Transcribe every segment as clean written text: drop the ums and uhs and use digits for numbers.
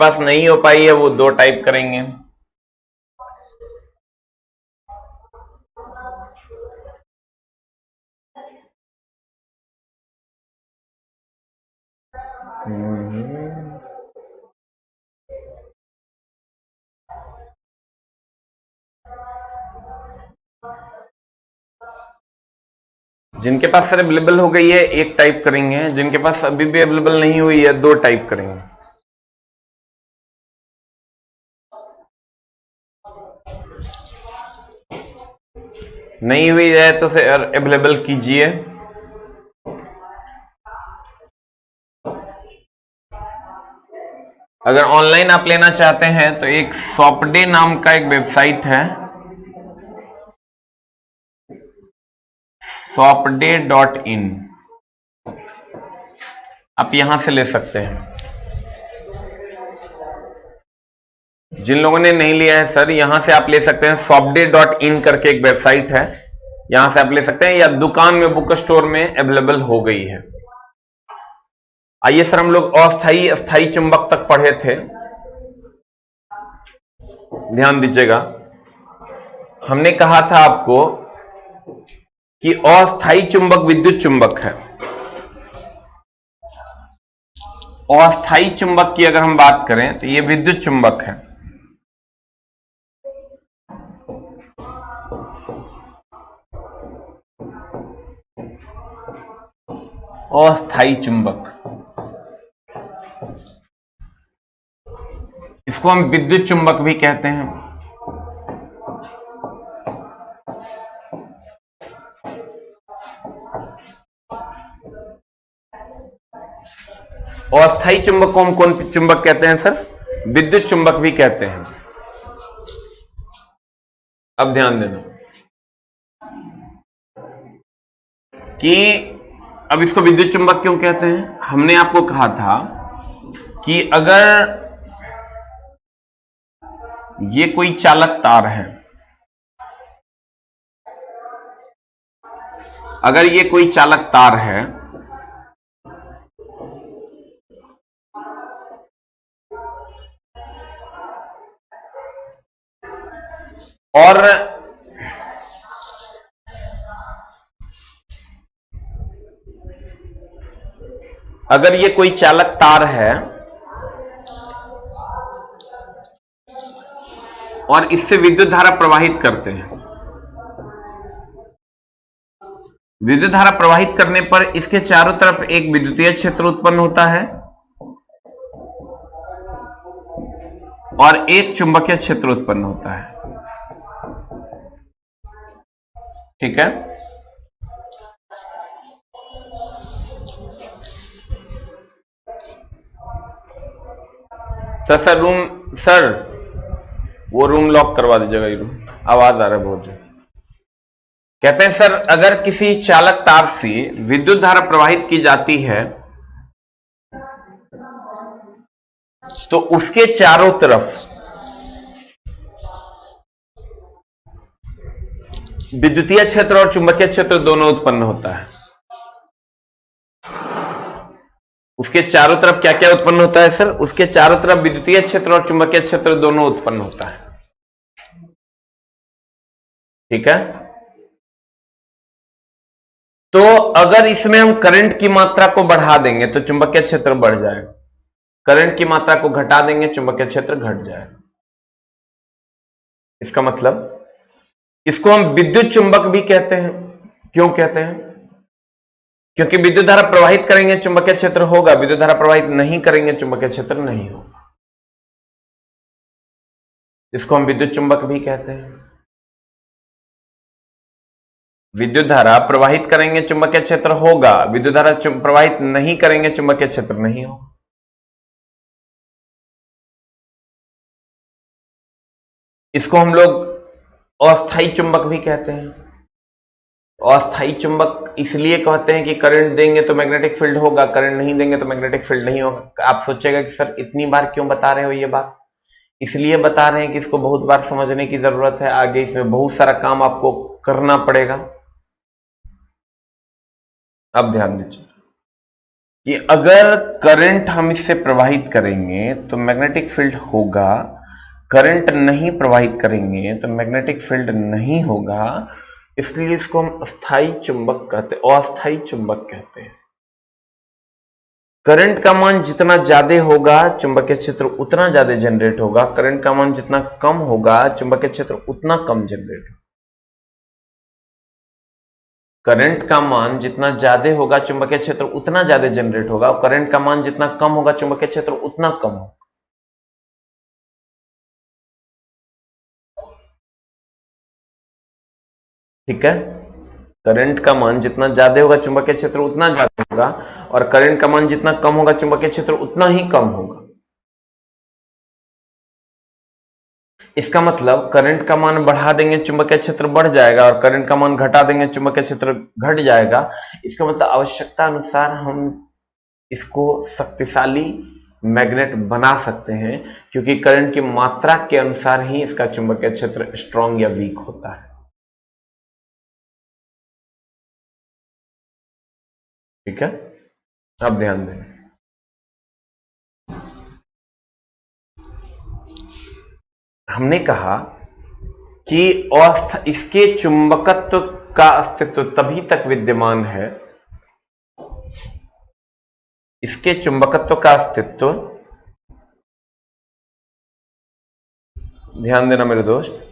पास नहीं हो पाई है वो 2 टाइप करेंगे। जिनके पास सर अवेलेबल हो गई है 1 टाइप करेंगे, जिनके पास अभी भी अवेलेबल नहीं हुई है 2 टाइप करेंगे। नहीं हुई है तो सर अवेलेबल कीजिए। अगर ऑनलाइन आप लेना चाहते हैं तो एक शॉपडे नाम का एक वेबसाइट है, shopday.in, आप यहां से ले सकते हैं। जिन लोगों ने नहीं लिया है सर, यहां से आप ले सकते हैं। shopday.in करके एक वेबसाइट है, यहां से आप ले सकते हैं, या दुकान में बुक स्टोर में अवेलेबल हो गई है। आइए सर, हम लोग अस्थाई स्थायी चुंबक तक पढ़े थे, ध्यान दीजिएगा। हमने कहा था आपको कि अस्थायी चुंबक विद्युत चुंबक है। अस्थायी चुंबक की अगर हम बात करें तो यह विद्युत चुंबक है। अस्थायी चुंबक, इसको हम विद्युत चुंबक भी कहते हैं। अस्थायी चुंबक को हम कौन चुंबक कहते हैं सर? विद्युत चुंबक भी कहते हैं। अब ध्यान देना कि अब इसको विद्युत चुंबक क्यों कहते हैं। हमने आपको कहा था कि अगर ये कोई चालक तार है, अगर ये कोई चालक तार है और अगर ये कोई चालक तार है और इससे विद्युत धारा प्रवाहित करते हैं, विद्युत धारा प्रवाहित करने पर इसके चारों तरफ एक विद्युतीय क्षेत्र उत्पन्न होता है और एक चुंबकीय क्षेत्र उत्पन्न होता है। ठीक है, तो सर वो रूम लॉक करवा दीजिएगा। ये रूम आवाज आ रहा है बहुत। कहते हैं सर, अगर किसी चालक तार से विद्युत धारा प्रवाहित की जाती है तो उसके चारों तरफ विद्युतीय क्षेत्र और चुंबकीय क्षेत्र दोनों उत्पन्न होता है। उसके चारों तरफ क्या क्या उत्पन्न होता है सर? उसके चारों तरफ विद्युतीय क्षेत्र और चुंबकीय क्षेत्र दोनों उत्पन्न होता है। ठीक है, तो अगर इसमें हम करंट की मात्रा को बढ़ा देंगे तो चुंबकीय क्षेत्र बढ़ जाएगा, करंट की मात्रा को घटा देंगे चुंबकीय क्षेत्र घट जाएगा। इसका मतलब इसको हम विद्युत चुंबक भी कहते हैं। क्यों कहते हैं? क्योंकि विद्युत धारा प्रवाहित करेंगे चुंबकीय क्षेत्र होगा, विद्युत धारा प्रवाहित नहीं करेंगे चुंबकीय क्षेत्र नहीं होगा। इसको हम विद्युत चुंबक भी कहते हैं। विद्युत धारा प्रवाहित करेंगे चुंबकीय क्षेत्र होगा, विद्युत धारा प्रवाहित नहीं करेंगे चुंबकीय क्षेत्र नहीं होगा। इसको हम लोग अस्थायी चुंबक भी कहते हैं। अस्थायी चुंबक इसलिए कहते हैं कि करंट देंगे तो मैग्नेटिक फील्ड होगा, करंट नहीं देंगे तो मैग्नेटिक फील्ड नहीं होगा। आप सोचेगा कि सर इतनी बार क्यों बता रहे हो ये बात? इसलिए बता रहे हैं कि इसको बहुत बार समझने की जरूरत है, आगे इसमें बहुत सारा काम आपको करना पड़ेगा। अब ध्यान दीजिए, कि अगर करंट हम इससे प्रवाहित करेंगे तो मैग्नेटिक फील्ड होगा, करंट नहीं प्रवाहित करेंगे तो मैग्नेटिक फील्ड नहीं होगा, इसलिए इसको हम अस्थायी चुंबक कहते हैं, अस्थायी चुंबक कहते हैं। करंट का मान जितना ज्यादा होगा चुंबकीय क्षेत्र उतना ज्यादा जनरेट होगा, करंट का मान जितना कम होगा चुंबकीय क्षेत्र उतना कम जनरेट होगा। करंट का मान जितना ज्यादा होगा चुंबकीय क्षेत्र उतना ज्यादा जनरेट होगा, और करंट का मान जितना कम होगा चुंबकीय क्षेत्र उतना कम होगा। ठीक है, करंट का मान जितना ज्यादा होगा चुंबकीय क्षेत्र उतना ज्यादा होगा, और करंट का मान जितना कम होगा चुंबकीय क्षेत्र उतना ही कम होगा। इसका मतलब करंट का मान बढ़ा देंगे चुंबकीय क्षेत्र बढ़ जाएगा, और करंट का मान घटा देंगे चुंबकीय क्षेत्र घट जाएगा। इसका मतलब आवश्यकता अनुसार हम इसको शक्तिशाली मैग्नेट बना सकते हैं, क्योंकि करंट की मात्रा के अनुसार ही इसका चुंबकीय क्षेत्र स्ट्रांग या वीक होता है। ठीक है, अब ध्यान दें, हमने कहा कि इसके चुंबकत्व का अस्तित्व तभी तक विद्यमान है, इसके चुंबकत्व का अस्तित्व, ध्यान देना मेरे दोस्त,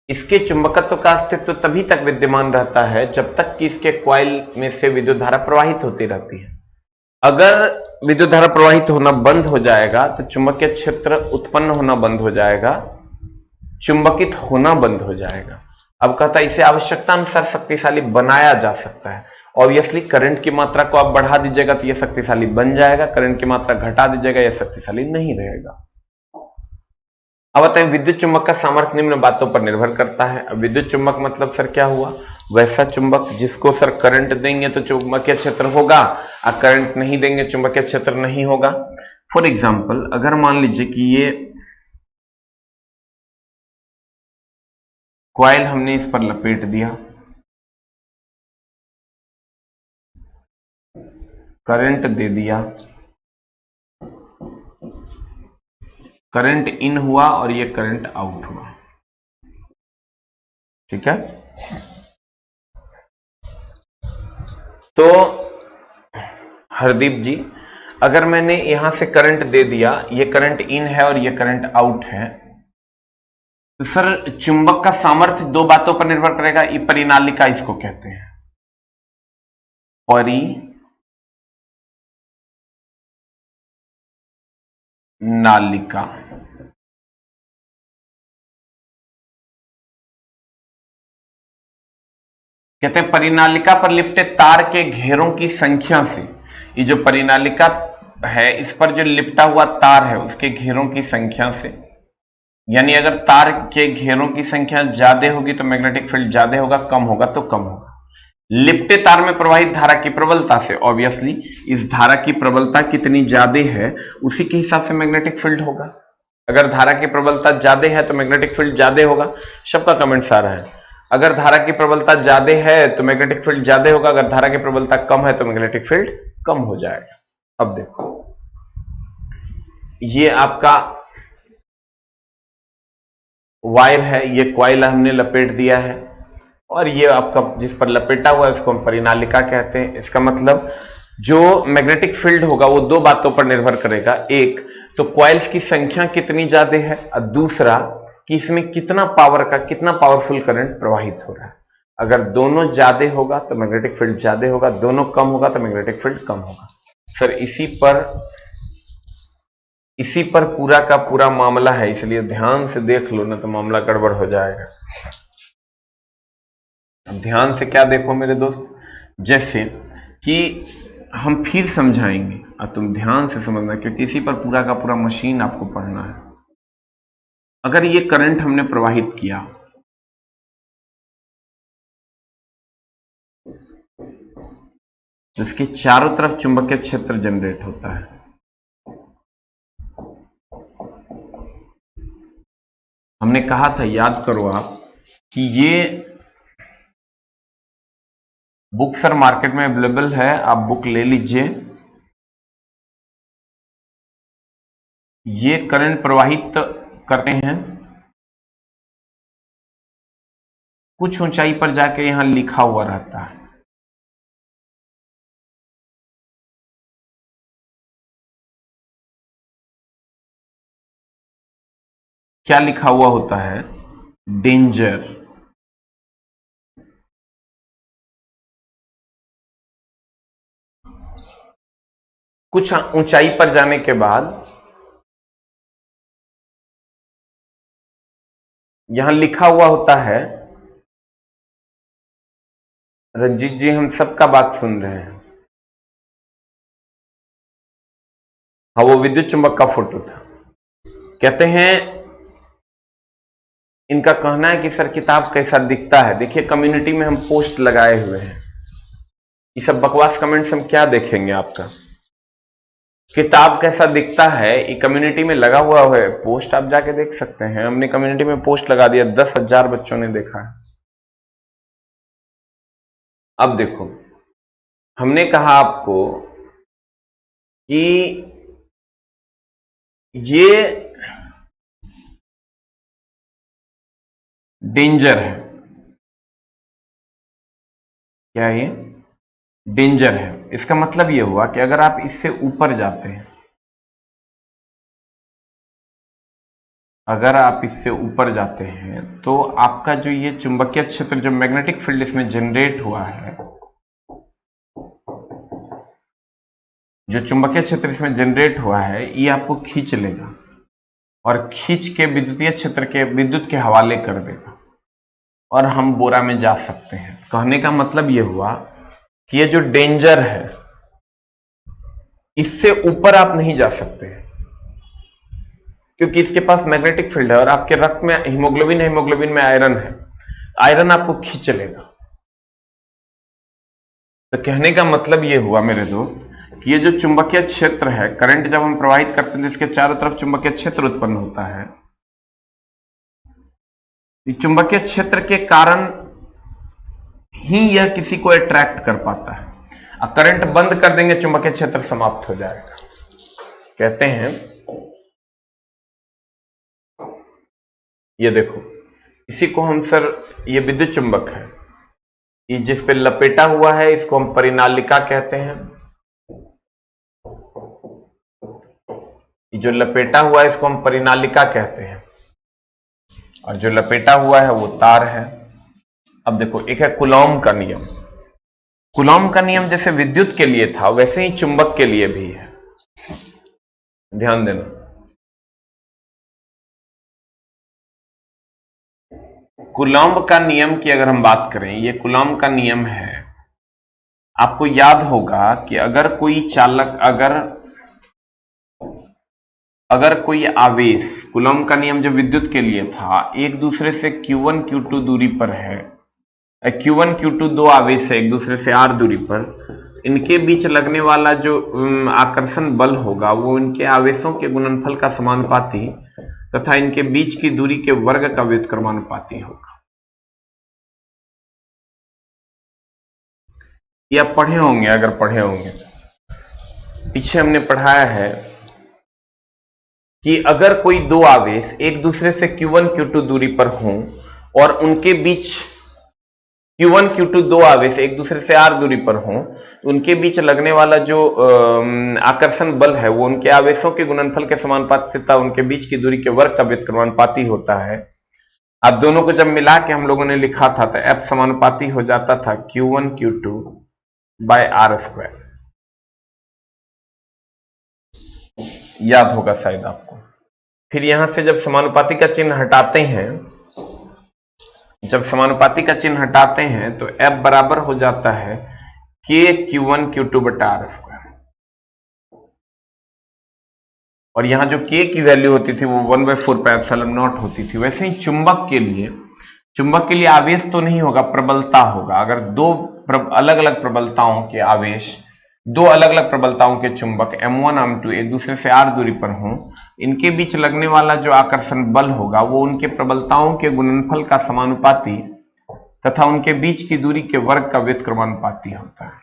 इसके चुंबकत्व का अस्तित्व तभी तक विद्यमान रहता है जब तक कि इसके कॉइल में से विद्युत धारा प्रवाहित होती रहती है। अगर विद्युत धारा प्रवाहित होना बंद हो जाएगा तो चुंबकीय क्षेत्र उत्पन्न होना बंद हो जाएगा, चुंबकित होना बंद हो जाएगा। अब कहता है इसे आवश्यकता अनुसार शक्तिशाली बनाया जा सकता है। ऑब्वियसली करंट की मात्रा को आप बढ़ा दीजिएगा तो यह शक्तिशाली बन जाएगा, करंट की मात्रा घटा दीजिएगा यह शक्तिशाली नहीं रहेगा। अब बताएं, विद्युत चुंबक का सामर्थ्य निम्न बातों पर निर्भर करता है। अब विद्युत चुंबक मतलब सर क्या हुआ, वैसा चुंबक जिसको सर करंट देंगे तो चुंबकीय क्षेत्र होगा, और करंट नहीं देंगे चुंबकीय क्षेत्र नहीं होगा। फॉर एग्जाम्पल, अगर मान लीजिए कि ये कॉइल हमने इस पर लपेट दिया, करंट दे दिया, करंट इन हुआ और ये करंट आउट हुआ। ठीक है, तो हरदीप जी, अगर मैंने यहां से करंट दे दिया, ये करंट इन है और ये करंट आउट है, तो सर चुंबक का सामर्थ्य दो बातों पर निर्भर करेगा। ये परिनालिका इसको कहते हैं, परिनालिका। कहते हैं परिनालिका पर लिपटे तार के घेरों की संख्या से, ये जो परिनालिका है इस पर जो लिपटा हुआ तार है उसके घेरों की संख्या से, यानी अगर तार के घेरों की संख्या ज्यादा होगी तो मैग्नेटिक फील्ड ज्यादा होगा, कम होगा तो कम होगा। लिपटे तार में प्रवाहित धारा की प्रबलता से, ऑब्वियसली इस धारा की प्रबलता कितनी ज्यादा है उसी के हिसाब से मैग्नेटिक फील्ड होगा। अगर धारा की प्रबलता ज्यादा है तो मैग्नेटिक फील्ड ज्यादा होगा। सबका कमेंट्स आ रहा है, अगर धारा की प्रबलता ज्यादा है तो मैग्नेटिक फील्ड ज्यादा होगा, अगर धारा की प्रबलता कम है तो मैग्नेटिक फील्ड कम हो जाएगा। अब देखो, ये आपका वायर है, ये कॉइल हमने लपेट दिया है, और ये आपका जिस पर लपेटा हुआ है उसको हम परिनालिका कहते हैं। इसका मतलब जो मैग्नेटिक फील्ड होगा वो दो बातों पर निर्भर करेगा, एक तो कॉइल्स की संख्या कितनी ज्यादा है, और दूसरा कि इसमें कितना पावरफुल करंट प्रवाहित हो रहा है। अगर दोनों ज्यादा होगा तो मैग्नेटिक फील्ड ज्यादा होगा, दोनों कम होगा तो मैग्नेटिक फील्ड कम होगा। सर इसी पर पूरा का पूरा मामला है, इसलिए ध्यान से देख लो ना तो मामला गड़बड़ हो जाएगा। अब ध्यान से क्या देखो मेरे दोस्त, जैसे कि हम फिर समझाएंगे और तुम ध्यान से समझना, क्योंकि इसी पर पूरा का पूरा मशीन आपको पढ़ना है। अगर ये करंट हमने प्रवाहित किया, तो इसके चारों तरफ चुंबकीय क्षेत्र जनरेट होता है। हमने कहा था, याद करो आप, कि ये बुक सर मार्केट में अवेलेबल है, आप बुक ले लीजिए। ये करंट प्रवाहित करते हैं, कुछ ऊंचाई पर जाके यहां लिखा हुआ रहता है। क्या लिखा हुआ होता है? डेंजर। कुछ ऊंचाई पर जाने के बाद यहां लिखा हुआ होता है। रंजीत जी, हम सबका बात सुन रहे हैं। हाँ, वो विद्युत चुंबक का फोटो था। कहते हैं, इनका कहना है कि सर किताब कैसा दिखता है। देखिए, कम्युनिटी में हम पोस्ट लगाए हुए हैं। ये सब बकवास कमेंट्स हम क्या देखेंगे आपका? किताब कैसा दिखता है, ये कम्युनिटी में लगा हुआ है पोस्ट, आप जाके देख सकते हैं। हमने कम्युनिटी में पोस्ट लगा दिया, 10,000 बच्चों ने देखा है। अब देखो, हमने कहा आपको कि ये डेंजर है। क्या ये डेंजर है? इसका मतलब ये हुआ कि अगर आप इससे ऊपर जाते हैं, अगर आप इससे ऊपर जाते हैं तो आपका जो ये चुंबकीय क्षेत्र, जो मैग्नेटिक फील्ड इसमें जनरेट हुआ है, जो चुंबकीय क्षेत्र इसमें जनरेट हुआ है, ये आपको खींच लेगा और खींच के विद्युतीय क्षेत्र के विद्युत के हवाले कर देगा और हम बोरा में जा सकते हैं। कहने का मतलब ये हुआ कि ये जो डेंजर है, इससे ऊपर आप नहीं जा सकते, क्योंकि इसके पास मैग्नेटिक फील्ड है और आपके रक्त में हीमोग्लोबिन है, हीमोग्लोबिन में आयरन है, आयरन आपको खींच लेगा। तो कहने का मतलब यह हुआ मेरे दोस्त कि ये जो चुंबकीय क्षेत्र है, करंट जब हम प्रवाहित करते हैं तो इसके चारों तरफ चुंबकीय क्षेत्र उत्पन्न होता है। चुंबकीय क्षेत्र के कारण ही यह किसी को अट्रैक्ट कर पाता है। अब करंट बंद कर देंगे, चुंबकीय क्षेत्र समाप्त हो जाएगा। कहते हैं, ये देखो, इसी को हम सर, ये विद्युत चुंबक है, ये जिस पे लपेटा हुआ है इसको हम परिनालिका कहते हैं। जो लपेटा हुआ है इसको हम परिनालिका कहते हैं और जो लपेटा हुआ है वो तार है। अब देखो, एक है कूलॉम का नियम। कूलॉम का नियम जैसे विद्युत के लिए था, वैसे ही चुंबक के लिए भी है। ध्यान देना, कूलॉम का नियम की अगर हम बात करें, ये कूलॉम का नियम है। आपको याद होगा कि अगर कोई चालक, अगर कोई आवेश, कूलॉम का नियम जो विद्युत के लिए था, एक दूसरे से Q1 Q2 दूरी पर है, Q1 Q2 दो आवेश है एक दूसरे से r दूरी पर, इनके बीच लगने वाला जो आकर्षण बल होगा वो इनके आवेशों के गुणनफल का समानुपाती तथा इनके बीच की दूरी के वर्ग का व्युत्क्रमानुपाती होगा। ये आप पढ़े होंगे, अगर पढ़े होंगे, पीछे हमने पढ़ाया है कि अगर कोई दो आवेश एक दूसरे से Q1 Q2 दूरी पर हों और उनके बीच Q1 Q2 दो आवेश एक दूसरे से r दूरी पर हों, तो उनके बीच लगने वाला जो आकर्षण बल है वो उनके आवेशों के गुणनफल के समानुपाती तथा उनके बीच की दूरी के वर्ग का व्युत्क्रमानुपाती होता है। अब दोनों को जब मिला के हम लोगों ने लिखा था तो F समानुपाती हो जाता था Q1 Q2 bye r square. याद होगा शायद आपको। फिर यहां से जब समानुपाती का चिन्ह हटाते हैं, तो F बराबर हो जाता है K Q1 Q2 बटा r स्क्वायर। और यहां जो K की वैल्यू होती थी वो 1/4 पाई एप्सिलॉन नॉट होती थी। वैसे ही चुंबक के लिए आवेश तो नहीं होगा, प्रबलता होगा। अगर दो अलग अलग प्रबलताओं के आवेश, दो अलग अलग प्रबलताओं के चुंबक M1 M2 एक दूसरे से r दूरी पर हों, इनके बीच लगने वाला जो आकर्षण बल होगा वो उनके प्रबलताओं के गुणनफल का समानुपाती तथा उनके बीच की दूरी के वर्ग का व्युत्क्रमानुपाती होता है।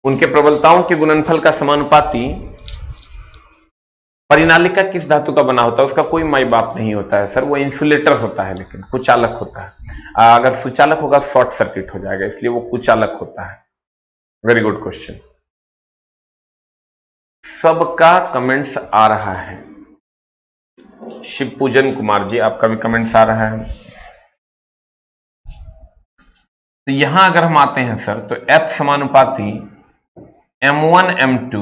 उनके प्रबलताओं के गुणनफल का समानुपाती परिनालिका किस धातु का बना होता है? उसका कोई माई बाप नहीं होता है सर, वो इंसुलेटर होता है, लेकिन कुचालक होता है। अगर सुचालक होगा शॉर्ट सर्किट हो जाएगा, इसलिए वो कुचालक होता है। Very good question. सबका कमेंट्स आ रहा है। शिव पूजन कुमार जी, आपका भी कमेंट्स आ रहा है। तो यहां अगर हम आते हैं सर, तो F समानुपाती M1 M2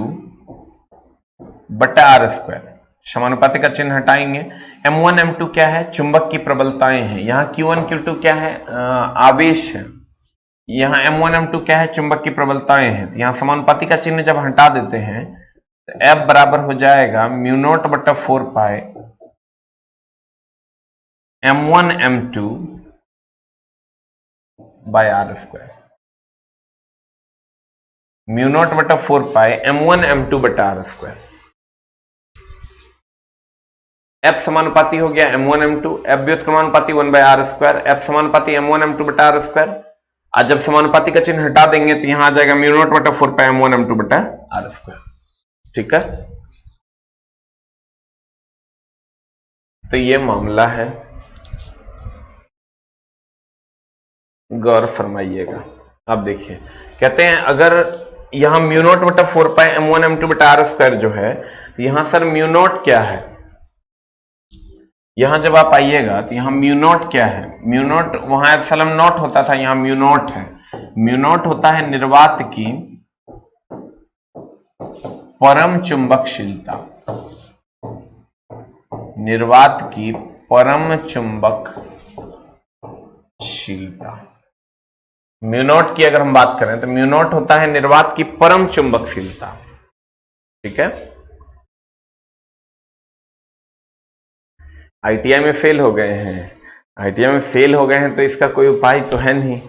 बटा R स्क्वायर, समानुपाती का चिन्ह हटाएंगे। M1 M2 क्या है? चुंबक की प्रबलताएं हैं। यहां Q1 Q2 क्या है? आवेश है। यहां M1 M2 क्या है? चुंबक की प्रबलताएं हैं। तो यहां समानुपाती का चिन्ह जब हटा देते हैं तो F बराबर हो जाएगा म्यू नॉट बटा 4 pi M1 M2 by R square. Mu naught बटा 4 पाई M1 M2 बटा R स्क्वायर। F समानुपाती हो गया M1 M2, F व्युत्क्रमानुपाती 1 बाय R स्क्वायर, F समानुपाती M1 M2 बटा R स्क्वायर। आज जब समानुपाती का चिन्ह हटा देंगे तो यहां आ जाएगा म्यू नॉट बटा 4 पाई M1 M2 बटा R स्क्वायर। ठीक है, तो ये मामला है, गौर फरमाइएगा। अब देखिए, कहते हैं अगर यहां म्यू नॉट बटा 4 पाई M1 M2 बटा R स्क्वायर जो है, तो यहां सर म्यू नॉट क्या है? यहां जब आप आइएगा तो यहां म्यू नॉट क्या है? म्यू नॉट वहां एप्सिलॉन नॉट होता था, यहां म्यू नॉट है। म्यू नॉट होता है निर्वात की परम चुंबकशीलता, निर्वात की परम चुंबकशीलता। म्यू नॉट की अगर हम बात करें तो म्यू नॉट होता है निर्वात की परम चुंबकशीलता। ठीक है, आईटीआई में फेल हो गए हैं, आईटीआई में फेल हो गए हैं तो इसका कोई उपाय तो है नहीं।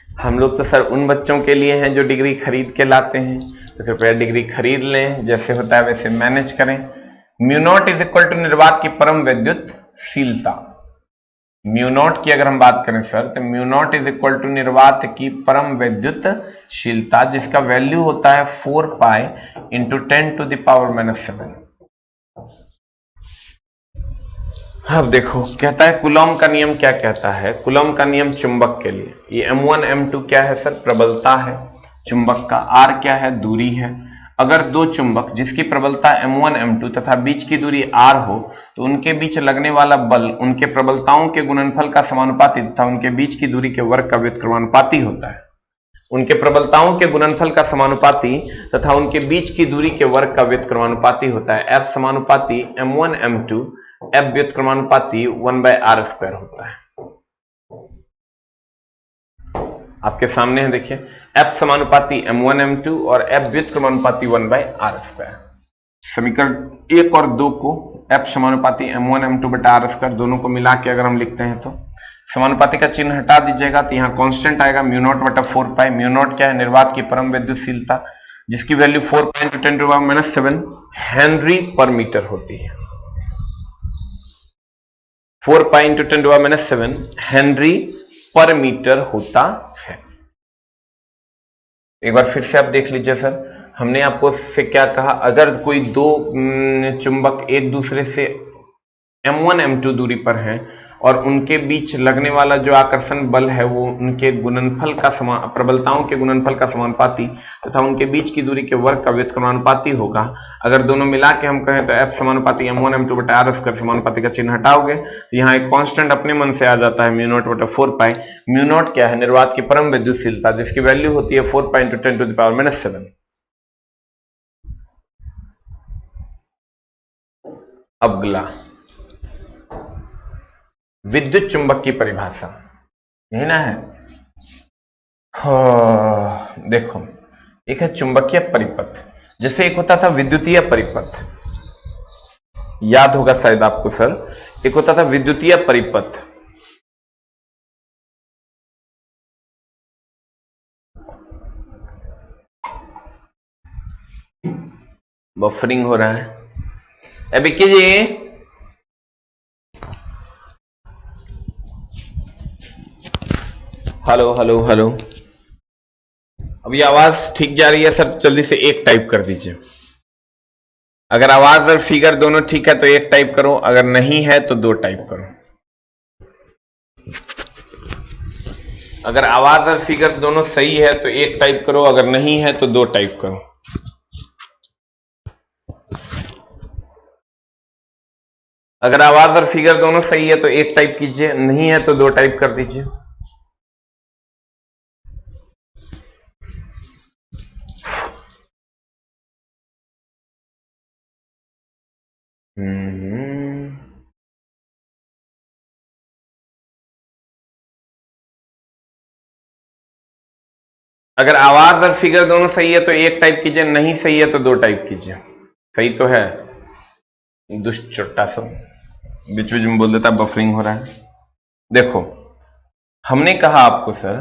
हम लोग तो सर उन बच्चों के लिए हैं जो डिग्री खरीद के लाते हैं, तो कृपया डिग्री खरीद लें, जैसे होता है वैसे मैनेज करें। Mu naught is equal to निर्वात की परम विद्युतशीलता। म्यू नॉट की अगर हम बात करें सर, तो mu naught is equal to निर्वात की परम विद्युतशीलता, जिसका वैल्यू होता है 4 pi into 10 to the power -7। अब देखो, कहता है कूलॉम का नियम क्या कहता है? कूलॉम का नियम चुंबक के लिए, ये M1 M2 क्या है सर? प्रबलता है चुंबक का। R क्या है? दूरी है। अगर दो चुंबक जिसकी प्रबलता M1 M2 तथा बीच की दूरी R हो, तो उनके बीच लगने वाला बल उनके प्रबलताओं के गुणनफल का समानुपाती तथा उनके बीच की दूरी के वर्ग का व्युत्क्रमानुपाती होता है। उनके प्रबलताओं के गुणनफल का समानुपाती तथा उनके बीच की दूरी के वर्ग का व्युत्क्रमानुपाती होता है। F समानुपाती M1 M2 F व्युत्क्रमानुपाती 1 बाय R स्क्वायर होता है। आपके सामने है, देखिए F समानुपाती M1 M2 और F व्युत्क्रमानुपाती 1 बाय R स्क्वायर। समीकरण 1 और 2 को F समानुपाती M1 M2 बटा R स्क्वायर दोनों को मिला के अगर हम लिखते हैं तो समानुपाती का चिन्ह हटा दीजिएगा तो यहां कांस्टेंट आएगा म्यू नॉट बटा 4 पाई। म्यू नॉट क्या है? निर्वात की परम विद्युतशीलता, जिसकी value 4 pi into 10 to the power -7 henry पर मीटर होती है। 4 pi into 10 to the power -7 henry पर मीटर होता है। एक बार फिर से आप देख लीजिए सर, हमने आपको से क्या कहा? अगर कोई दो चुंबक एक दूसरे से M1 M2 दूरी पर हैं और उनके बीच लगने वाला जो आकर्षण बल है वो उनके गुणनफल का प्रबलताओं के गुणनफल का समानुपाती तथा उनके बीच की दूरी के वर्ग का व्युत्क्रमानुपाती होगा। अगर दोनों मिला के हम कहें तो F समानुपाती M1 M2 बटा R स्क्वायर, समानुपाती का चिन्ह हटाओगे तो यहाँ एक कांस्टेंट अपने मन से आ जाता है म्यू नॉट बटा 4 पाई। म्यू नॉट क्या है? निर्वात की परम विद्युतशीलता, जिसकी वैल्यू होती है 4 pi into 10 to the power -7। अगला विद्युत चुंबक की परिभाषा, यही ना है? देखो, एक है चुंबकीय परिपथ, जैसे एक होता था विद्युतीय परिपथ, याद होगा शायद आपको सर, एक होता था विद्युतीय परिपथ। बफरिंग हो रहा है अभी कीजिए। Hello hello hello. अभी आवाज ठीक जा रही है सर? जल्दी से एक टाइप कर दीजिए। अगर आवाज और फिगर दोनों ठीक है तो एक टाइप करो, अगर नहीं है तो दो टाइप करो। अगर आवाज और फिगर दोनों सही है तो एक टाइप करो, अगर नहीं है तो दो टाइप करो। अगर आवाज और फिगर दोनों सही है तो एक टाइप कीजिए, नहीं है तो दो टाइप कर दीजिए। अगर आवाज और फिगर दोनों सही है तो एक टाइप कीजिए, नहीं सही है तो दो टाइप कीजिए। सही तो है? दुष्ट चुट्टा सब बीच बीच में बोल देता बफरिंग हो रहा है। देखो, हमने कहा आपको सर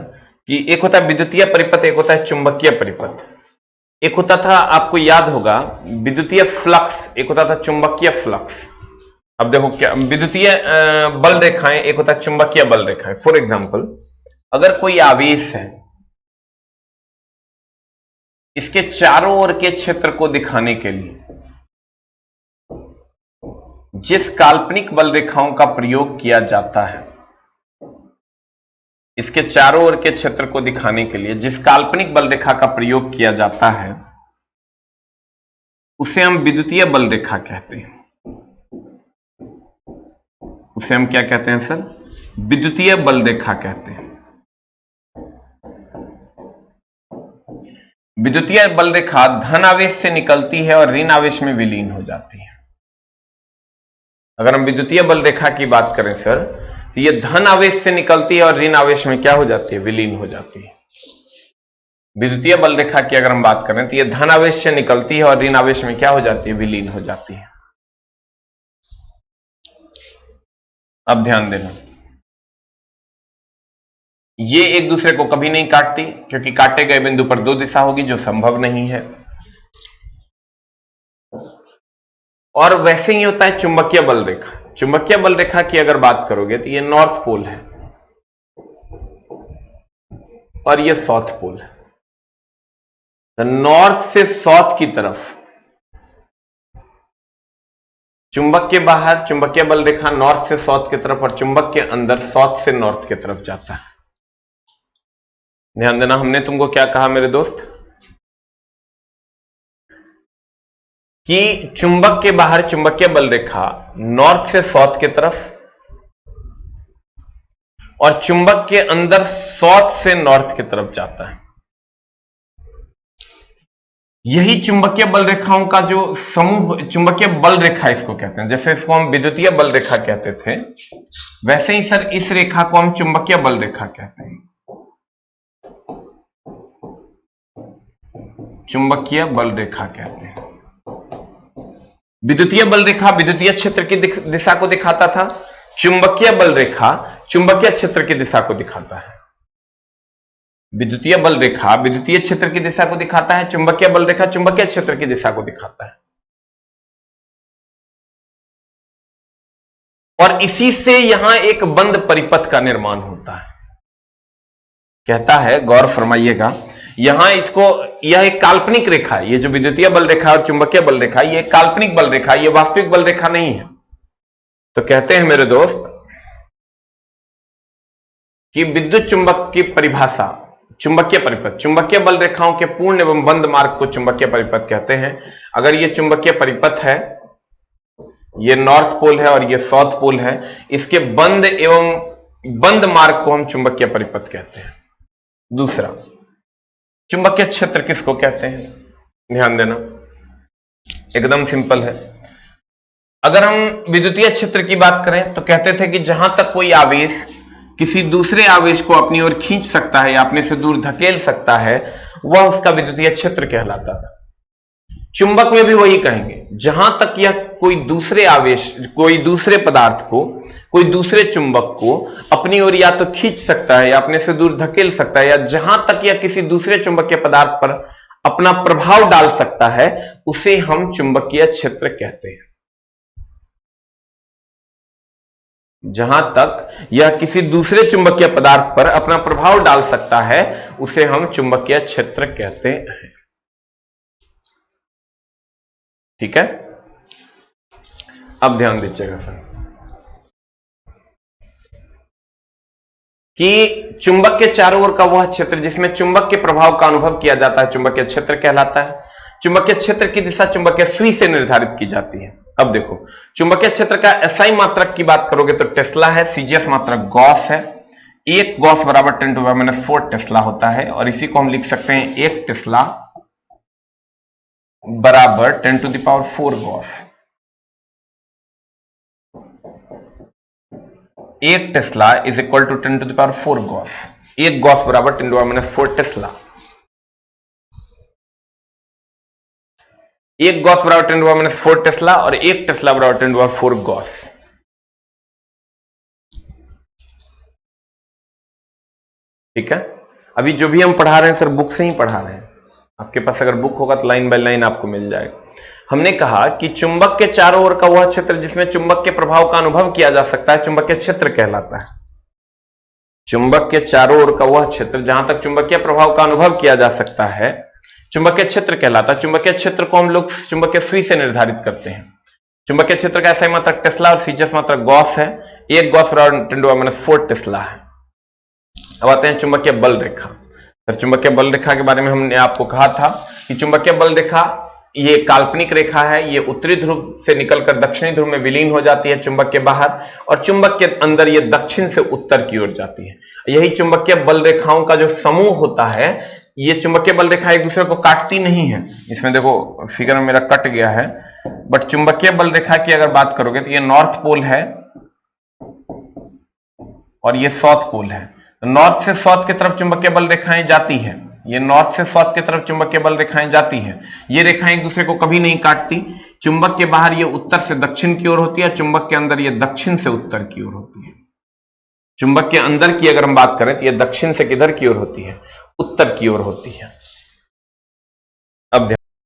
कि एक होता है विद्युतीय परिपथ, एक होता है चुंबकीय परिपथ। एक होता था, आपको याद होगा, विद्युतीय फ्लक्स, एक होता था चुंबकीय फ्लक्स। अब देखो क्या, विद्युतीय बल रेखाएं, एक होता है चुंबकीय बल रेखाएं। फॉर एग्जाम्पल, अगर कोई आवेश है, इसके चारों ओर के क्षेत्र को दिखाने के लिए जिस काल्पनिक बल रेखाओं का प्रयोग किया जाता है, इसके चारों ओर के क्षेत्र को दिखाने के लिए जिस काल्पनिक बल रेखा का प्रयोग किया जाता है, उसे हम विद्युतीय बल रेखा कहते हैं। उसे हम क्या कहते हैं सर? विद्युतीय बल रेखा कहते हैं। विद्युतीय बल रेखा धन आवेश से निकलती है और ऋण आवेश में विलीन हो जाती है। अगर हम विद्युतीय बल रेखा की बात करें सर, तो यह धन आवेश से निकलती है और ऋण आवेश में क्या हो जाती है? विलीन हो जाती है। विद्युतीय बल रेखा की अगर हम बात करें तो यह धन आवेश से निकलती है और ऋण आवेश में क्या हो जाती है? विलीन हो जाती है। अब ध्यान देना, ये एक दूसरे को कभी नहीं काटती, क्योंकि काटे गए बिंदु पर दो दिशा होगी, जो संभव नहीं है। और वैसे ही होता है चुंबकीय बल रेखा। चुंबकीय बल रेखा की अगर बात करोगे तो ये नॉर्थ पोल है और ये साउथ पोल है। तो नॉर्थ से साउथ की तरफ चुंबक के बाहर चुंबकीय बल रेखा नॉर्थ से साउथ की तरफ, और चुंबक के अंदर साउथ से नॉर्थ की तरफ जाता है। ध्यान देना, हमने तुमको क्या कहा मेरे दोस्त, कि चुंबक के बाहर चुंबकीय बल रेखा नॉर्थ से साउथ की तरफ और चुंबक के अंदर साउथ से नॉर्थ की तरफ जाता है। यही चुंबकीय बल रेखाओं का जो समूह, चुंबकीय बल रेखा इसको कहते हैं। जैसे इसको हम विद्युतीय बल रेखा कहते थे, वैसे ही सर इस रेखा को हम चुंबकीय बल रेखा कहते हैं। चुंबकीय बल रेखा कहते हैं। विद्युतीय बल रेखा विद्युतीय क्षेत्र की दिशा को दिखाता था, चुंबकीय बल रेखा चुंबकीय क्षेत्र की दिशा को दिखाता है। विद्युतीय बल रेखा विद्युतीय क्षेत्र की दिशा को दिखाता है, चुंबकीय बल रेखा चुंबकीय क्षेत्र की दिशा को दिखाता है। और इसी से यहां एक बंद परिपथ का निर्माण होता है। कहता है, गौर फरमाइएगा, यहां इसको, यह एक काल्पनिक रेखा है। ये जो विद्युतीय बल रेखा और चुंबकीय बल रेखा, ये एक काल्पनिक बल रेखा, ये वास्तविक बल रेखा नहीं है। तो कहते हैं मेरे दोस्त कि विद्युत चुंबक की परिभाषा चुंबकीय परिपथ, चुंबकीय बल रेखाओं के पूर्ण एवं बंद मार्ग को चुंबकीय परिपथ कहते हैं। अगर ये चुंबकीय परिपथ है, ये नॉर्थ पोल है और ये साउथ पोल है, इसके बंद एवं बंद मार्ग को हम चुंबकीय परिपथ कहते हैं। दूसरा, चुंबकीय क्षेत्र किसको कहते हैं? ध्यान देना, एकदम सिंपल है। अगर हम विद्युतीय क्षेत्र की बात करें तो कहते थे कि जहां तक कोई आवेश किसी दूसरे आवेश को अपनी ओर खींच सकता है या अपने से दूर धकेल सकता है, वह उसका विद्युतीय क्षेत्र कहलाता था। चुंबक में भी वही कहेंगे, जहां तक यह कोई दूसरे आवेश, कोई दूसरे पदार्थ को, कोई दूसरे चुंबक को अपनी ओर या तो खींच सकता है या अपने से दूर धकेल सकता है, या जहां तक यह किसी दूसरे चुंबकीय पदार्थ पर अपना प्रभाव डाल सकता है, उसे हम चुंबकीय क्षेत्र कहते हैं। जहां तक यह किसी दूसरे चुंबकीय पदार्थ पर अपना प्रभाव डाल सकता है उसे हम चुंबकीय क्षेत्र कहते हैं। ठीक है, अब ध्यान दीजिएगा सर कि चुंबक के चारों ओर का वह क्षेत्र जिसमें चुंबक के प्रभाव का अनुभव किया जाता है चुंबकीय क्षेत्र कहलाता है। चुंबकीय क्षेत्र की दिशा चुंबकीय सुई से निर्धारित की जाती है। अब देखो, चुंबकीय क्षेत्र का एसआई मात्रक की बात करोगे तो टेस्ला है, सीजीएस मात्रक गॉस है। एक गॉस बराबर 10⁻⁴ टेस्ला होता है और इसी को हम लिख सकते हैं एक टेस्ला बराबर 10⁴ गॉस। एक tesla is equal to 10⁴ gauss. एक गॉस बराबर 10⁻⁴ टेस्ला। एक गॉस बराबर 10⁻⁴ टेस्ला और एक टेस्ला बराबर 10⁻⁴ गॉस। ठीक है, अभी जो भी हम पढ़ा रहे हैं सर बुक से ही पढ़ा रहे हैं। आपके पास अगर बुक होगा तो लाइन बाय लाइन आपको मिल जाएगा। हमने कहा कि चुंबक के चारों ओर का वह क्षेत्र जिसमें चुंबक के प्रभाव का अनुभव किया जा सकता है चुंबकीय क्षेत्र कहलाता है। चुंबक के चारों ओर का वह क्षेत्र जहां तक चुंबकीय प्रभाव का अनुभव किया जा सकता है चुंबकीय क्षेत्र कहलाता है। चुंबकीय क्षेत्र को हम लोग चुंबकीय सुई से निर्धारित करते हैं। चुंबकीय क्षेत्र का एसआई मात्रक टेस्ला और सीजीएस मात्रक गॉस है। एक गॉस बराबर 10⁻⁴ टेस्ला है। अब आते हैं चुंबकीय बल रेखा। तो चुंबकीय बल रेखा के बारे में हमने आपको कहा था कि चुंबकीय बल रेखा ये काल्पनिक रेखा है। ये उत्तरी ध्रुव से निकलकर दक्षिणी ध्रुव में विलीन हो जाती है चुंबक के बाहर, और चुंबक के अंदर ये दक्षिण से उत्तर की ओर जाती है। यही चुंबकीय बल रेखाओं का जो समूह होता है, ये चुंबकीय बल रेखा एक दूसरे को काटती नहीं है। इसमें देखो फिगर में मेरा कट गया है, बट चुंबकीय बल रेखा की अगर बात करोगे तो ये नॉर्थ पोल है और ये साउथ पोल है। नॉर्थ से साउथ की तरफ चुंबकीय बल रेखाएं जाती है। ये नॉर्थ से साउथ की तरफ चुंबकीय बल रेखाएं जाती है। ये रेखाएं एक दूसरे को कभी नहीं काटती। चुंबक के बाहर ये उत्तर से दक्षिण की ओर होती है, चुंबक के अंदर ये दक्षिण से उत्तर की ओर होती है। चुंबक के अंदर की अगर हम बात करें तो ये दक्षिण से किधर की ओर होती है? उत्तर की ओर होती है।